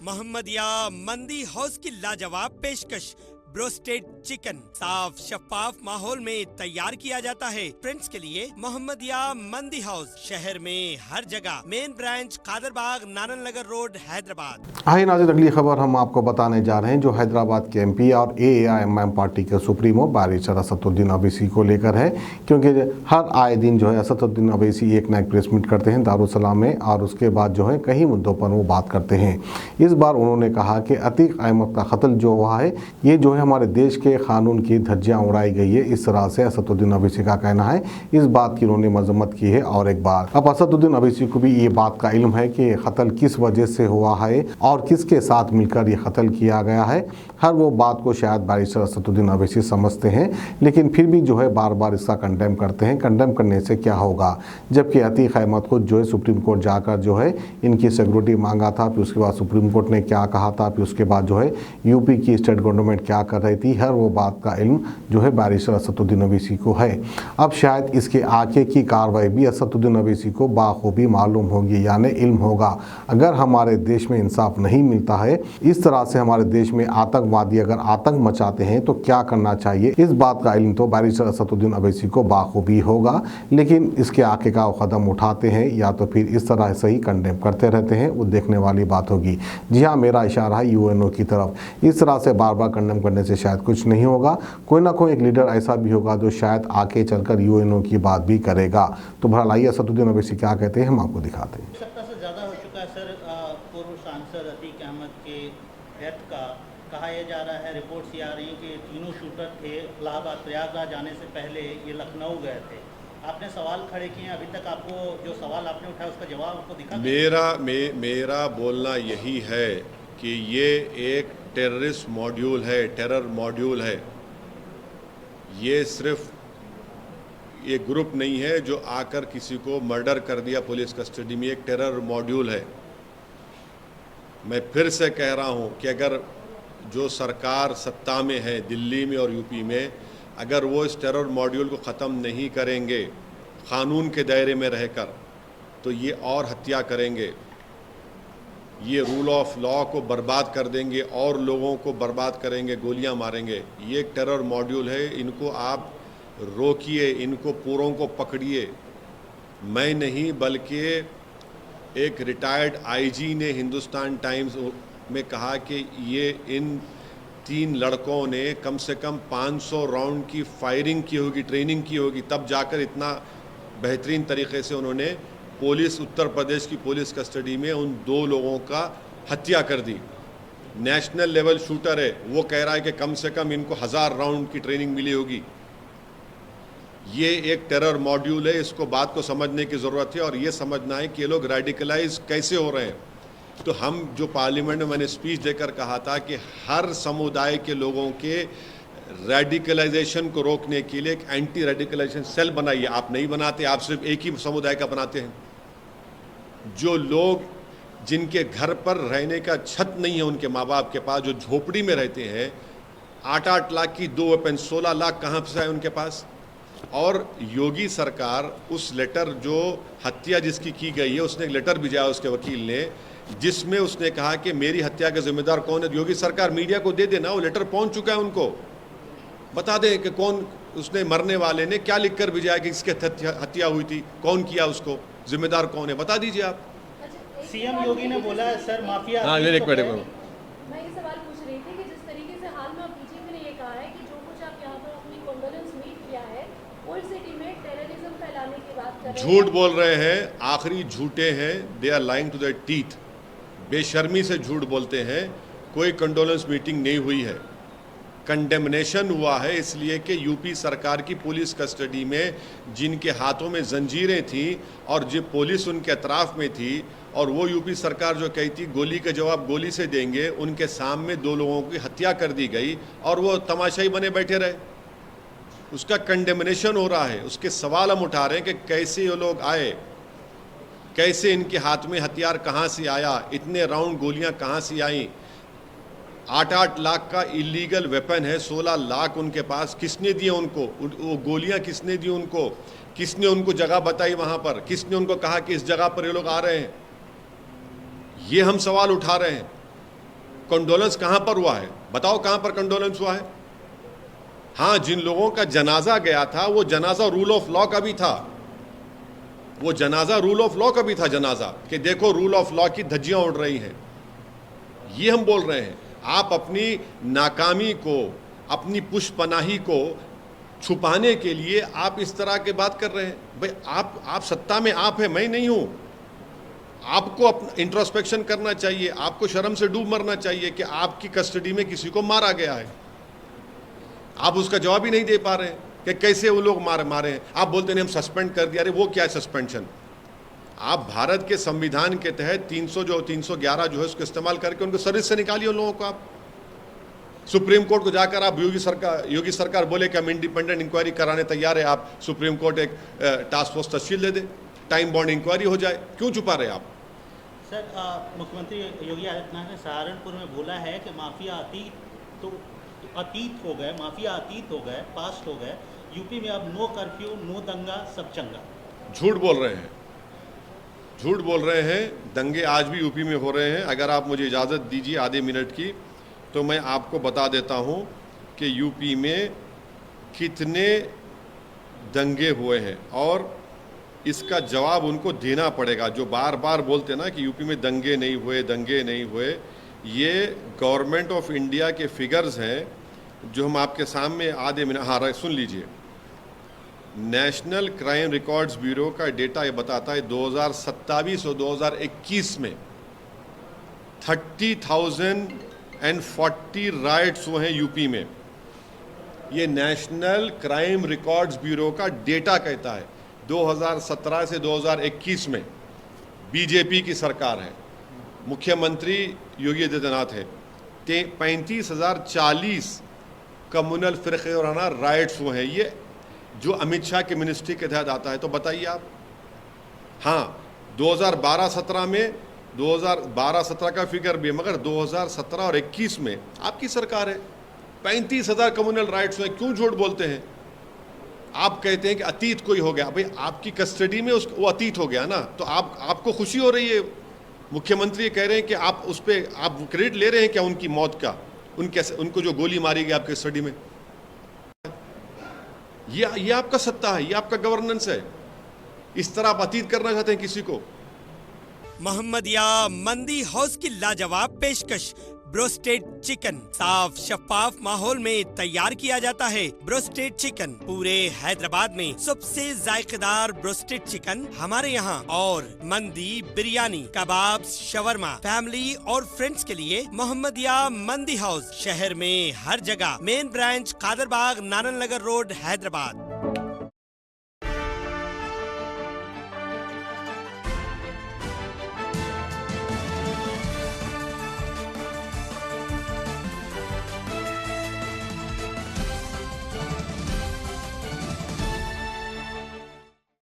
मोहम्मदिया मंदी हाउस की लाजवाब पेशकश। ब्रोस्टेड चिकन साफ शफाफ माहौल में तैयार किया जाता है। फ्रेंड्स के लिए मोहम्मदिया मंदी हाउस, शहर में हर जगह। Main branch Kadarbagh, Narayan Nagar road, Hyderabad. हाय नाज़रीन, अगली खबर हम आपको बताने जा रहे हैं जो हैदराबाद के एमपी और एआईएमआईएम पार्टी के सुप्रीमो बैरिस्टर असदुद्दीन अवैसी को लेकर है। क्योंकि हर आए दिन जो है असदुद्दीन अवैसी एक ना एक प्रेस मीट करते हैं दारुसलाम में, और उसके बाद जो है कई मुद्दों पर वो बात करते हैं। इस बार उन्होंने कहा कि अतीक अहमद का कत्ल जो हुआ है, ये जो है हमारे देश के कानून की धज्जियाँ उड़ाई गई है। इस तरह से असदुद्दीन अवैसी का कहना है। इस बात की उन्होंने मजम्मत की है। और एक बार अब असदुद्दीन अवैसी को भी ये बात का इल्म है कि कत्ल किस वजह से हुआ है और किसके साथ मिलकर ये कत्ल किया गया है। हर वो बात को शायद बैरिस्टर असदुद्दीन अवैसी समझते हैं, लेकिन फिर भी जो है बार बार इसका कंडेम करते हैं। कंडेम करने से क्या होगा, जबकि अतीक अहमद को जो है सुप्रीम कोर्ट जाकर जो है इनकी सिक्योरिटी मांगा था, फिर उसके बाद सुप्रीम कोर्ट ने क्या कहा था, फिर उसके बाद जो है यूपी की स्टेट गवर्नमेंट क्या कर रही थी, हर वो बात का इल्म जो है बैरिस्टर असदुद्दीन अवैसी को है। अब शायद इसके आगे की कार्रवाई भी असदुद्दीन अवैसी को बाखूबी मालूम होगी, यानी इल्म होगा। अगर हमारे देश में इंसाफ नहीं मिलता है, इस तरह से हमारे देश में आतंकवादी अगर आतंक मचाते हैं तो क्या करना चाहिए, इस बात का इल्म तो बैरिस्टर असदुद्दीन अवैसी को बाखूबी होगा। लेकिन इसके आगे का कदम उठाते हैं या तो फिर इस तरह से ही कंडेम करते रहते हैं, वो देखने वाली बात होगी। जी हाँ, मेरा इशारा है यूएनओ की तरफ। इस तरह से बार बार कंडेम करने से शायद कुछ नहीं होगा। कोई ना कोई एक लीडर ऐसा भी होगा जो शायद आगे चलकर यूएनओ की बात भी करेगा। तो भला आइए असदुद्दीन अवैसी क्या कहते हैं, हम आपको दिखाते हैं। से ज़्यादा हो चुका है सर। पूर्व सांसद अतीक अहमद के डेथ का कहा यह जा रहा है, रिपोर्ट्स ये आ रही हैं कि तीनों शूटर थे इलाहाबाद प्रयागराज जाने से पहले ये लखनऊ गए थे। आपने सवाल खड़े किए, अभी तक आपको जो सवाल आपने उठाया उसका जवाब आपको दिखा? मेरा बोलना यही है कि ये एक टेररिस्ट मॉड्यूल है, टेरर मॉड्यूल है। ये सिर्फ ये ग्रुप नहीं है जो आकर किसी को मर्डर कर दिया पुलिस कस्टडी में, एक टेरर मॉड्यूल है। मैं फिर से कह रहा हूं कि अगर जो सरकार सत्ता में है दिल्ली में और यूपी में, अगर वो इस टेरर मॉड्यूल को ख़त्म नहीं करेंगे कानून के दायरे में रहकर, तो ये और हत्या करेंगे, ये रूल ऑफ लॉ को बर्बाद कर देंगे और लोगों को बर्बाद करेंगे, गोलियां मारेंगे। ये एक टेरर मॉड्यूल है, इनको आप रोकिए, इनको पूरों को पकड़िए। मैं नहीं बल्कि एक रिटायर्ड आईजी ने हिंदुस्तान टाइम्स में कहा कि ये इन 3 लड़कों ने कम से कम 500 राउंड की फायरिंग की होगी, ट्रेनिंग की होगी, तब जाकर इतना बेहतरीन तरीके से उन्होंने पुलिस, उत्तर प्रदेश की पुलिस कस्टडी में उन 2 लोगों का हत्या कर दी। नेशनल लेवल शूटर है, वो कह रहा है कि कम से कम इनको 1000 राउंड की ट्रेनिंग मिली होगी। ये एक टेरर मॉड्यूल है, इसको बात को समझने की ज़रूरत है और ये समझना है कि ये लोग रेडिकलाइज कैसे हो रहे हैं। तो हम जो पार्लियामेंट में मैंने स्पीच देकर कहा था कि हर समुदाय के लोगों के रेडिकलाइजेशन को रोकने के लिए एक एंटी रेडिकलाइजेशन सेल बनाइए। आप नहीं बनाते, आप सिर्फ एक ही समुदाय का बनाते हैं। जो लोग जिनके घर पर रहने का छत नहीं है उनके माँ बाप के पास, जो झोपड़ी में रहते हैं, 8-8 लाख की 2 वेपन, 16 लाख कहाँ से आए उनके पास। और योगी सरकार उस लेटर, जो हत्या जिसकी की गई है, उसने एक लेटर भेजा उसके वकील ने, जिसमें उसने कहा कि मेरी हत्या का जिम्मेदार कौन है। योगी सरकार मीडिया को दे देना, वो लेटर पहुंच चुका है, उनको बता दें कि कौन, उसने मरने वाले ने क्या लिखकर भेजा है कि इसके हत्या हुई थी, कौन किया, उसको जिम्मेदार कौन है, बता दीजिए आप। सीएम योगी ने बोला है सर माफिया। हाँ, एक मिनट मैं ये सवाल पूछ रही थी कि जिस तरीके से हाल में बीजेपी ने ये कहा है कि जो कुछ आप यहाँ पर अपनी कंडोलेंस मीट किया है, ओल्ड सिटी में टेररिज्म फैलाने की बात कर रहे हैं। झूठ बोल रहे हैं, आखिरी झूठे हैं, they are lying to their teeth. बेशर्मी से झूठ बोलते हैं। कोई कंडोलेंस मीटिंग नहीं हुई है, कंडेमनेशन हुआ है, इसलिए कि यूपी सरकार की पुलिस कस्टडी में जिनके हाथों में जंजीरें थी और जो पुलिस उनके अतराफ में थी, और वो यूपी सरकार जो कही थी गोली का जवाब गोली से देंगे, उनके सामने 2 लोगों की हत्या कर दी गई और वो तमाशाई बने बैठे रहे। उसका कंडेमनेशन हो रहा है। उसके सवाल हम उठा रहे हैं कि कैसे ये लोग आए, कैसे इनके हाथ में हथियार कहाँ से आया, इतने राउंड गोलियां कहाँ से आई। 8-8 लाख का इलीगल वेपन है, 16 लाख उनके पास, किसने दिए उनको वो गोलियां, किसने दी उनको, किसने उनको जगह बताई वहां पर, किसने उनको कहा कि इस जगह पर ये लोग आ रहे हैं। ये हम सवाल उठा रहे हैं। कंडोलेंस कहां पर हुआ है? बताओ कहां पर कंडोलेंस हुआ है? हाँ, जिन लोगों का जनाजा गया था वो जनाजा रूल ऑफ लॉ का भी था, वो जनाजा रूल ऑफ लॉ का भी था जनाजा, कि देखो रूल ऑफ लॉ की धज्जियां उड़ रही हैं। ये हम बोल रहे हैं। आप अपनी नाकामी को, अपनी पुष्पनाही को छुपाने के लिए आप इस तरह की बात कर रहे हैं। भाई आप सत्ता में आप है, मैं नहीं हूं। आपको अपना इंट्रोस्पेक्शन करना चाहिए, आपको शर्म से डूब मरना चाहिए कि आपकी कस्टडी में किसी को मारा गया है। आप उसका जवाब ही नहीं दे पा रहे हैं कि कैसे वो लोग मारे हैं। आप बोलते हैं हम सस्पेंड कर दिया। अरे वो क्या है सस्पेंशन? आप भारत के संविधान के तहत 311 जो है उसको इस्तेमाल करके उनको सर्विस से निकालिए उन लोगों को। आप सुप्रीम कोर्ट को जाकर आप योगी सरकार बोले कि हम इंडिपेंडेंट इंक्वायरी कराने तैयार है, आप सुप्रीम कोर्ट एक टास्क फोर्स तश्कील दे दे, टाइम बाउंड इंक्वायरी हो जाए। क्यों छुपा रहे आप? सर, मुख्यमंत्री योगी आदित्यनाथ ने सहारनपुर में बोला है कि माफिया अतीत हो गए, माफिया अतीत हो गए, पास्ट हो गए। यूपी में अब नो कर्फ्यू, नो दंगा, सब चंगा। झूठ बोल रहे हैं, झूठ बोल रहे हैं। दंगे आज भी यूपी में हो रहे हैं। अगर आप मुझे इजाज़त दीजिए आधे मिनट की, तो मैं आपको बता देता हूं कि यूपी में कितने दंगे हुए हैं और इसका जवाब उनको देना पड़ेगा। जो बार बार बोलते ना कि यूपी में दंगे नहीं हुए, दंगे नहीं हुए, ये गवर्नमेंट ऑफ इंडिया के फिगर्स हैं जो हम आपके सामने आधे मिनट, हाँ सुन लीजिए। नेशनल क्राइम रिकॉर्ड्स ब्यूरो का डेटा ये बताता है 2027 और 2021 में 30,040 राइट्स हुए हैं यूपी में। ये नेशनल क्राइम रिकॉर्ड्स ब्यूरो का डेटा कहता है। 2017 से 2021 में बीजेपी की सरकार है, मुख्यमंत्री योगी आदित्यनाथ है, 35,040 कम्युनल फिरक़े वाराना राइट्स हुए हैं। ये जो अमित शाह के मिनिस्ट्री के तहत आता है। तो बताइए आप। हाँ, 2012-17 में 2012-17 का फिगर भी है, मगर 2017 और 21 में आपकी सरकार है, 35,000 कम्युनल राइट्स हुए। क्यों झूठ बोलते हैं? आप कहते हैं कि अतीत कोई हो गया। भाई आपकी कस्टडी में वो अतीत हो गया ना, तो आपको खुशी हो रही है। मुख्यमंत्री कह रहे हैं कि आप उस पर आप क्रेडिट ले रहे हैं क्या उनकी मौत का, उनको जो गोली मारी गई आपके कस्टडी में। ये आपका सत्ता है, ये आपका गवर्नेंस है। इस तरह आप अतीत करना चाहते हैं किसी को। मोहम्मदिया मंदी हाउस की लाजवाब पेशकश ब्रोस्टेड चिकन साफ शफाफ माहौल में तैयार किया जाता है। ब्रोस्टेड चिकन पूरे हैदराबाद में सबसे जायकेदार ब्रोस्टेड चिकन हमारे यहाँ। और मंदी, बिरयानी, कबाब, शवरमा, फैमिली और फ्रेंड्स के लिए मोहम्मदिया मंदी हाउस, शहर में हर जगह। मेन ब्रांच कादरबाग, नानन नगर रोड, हैदराबाद।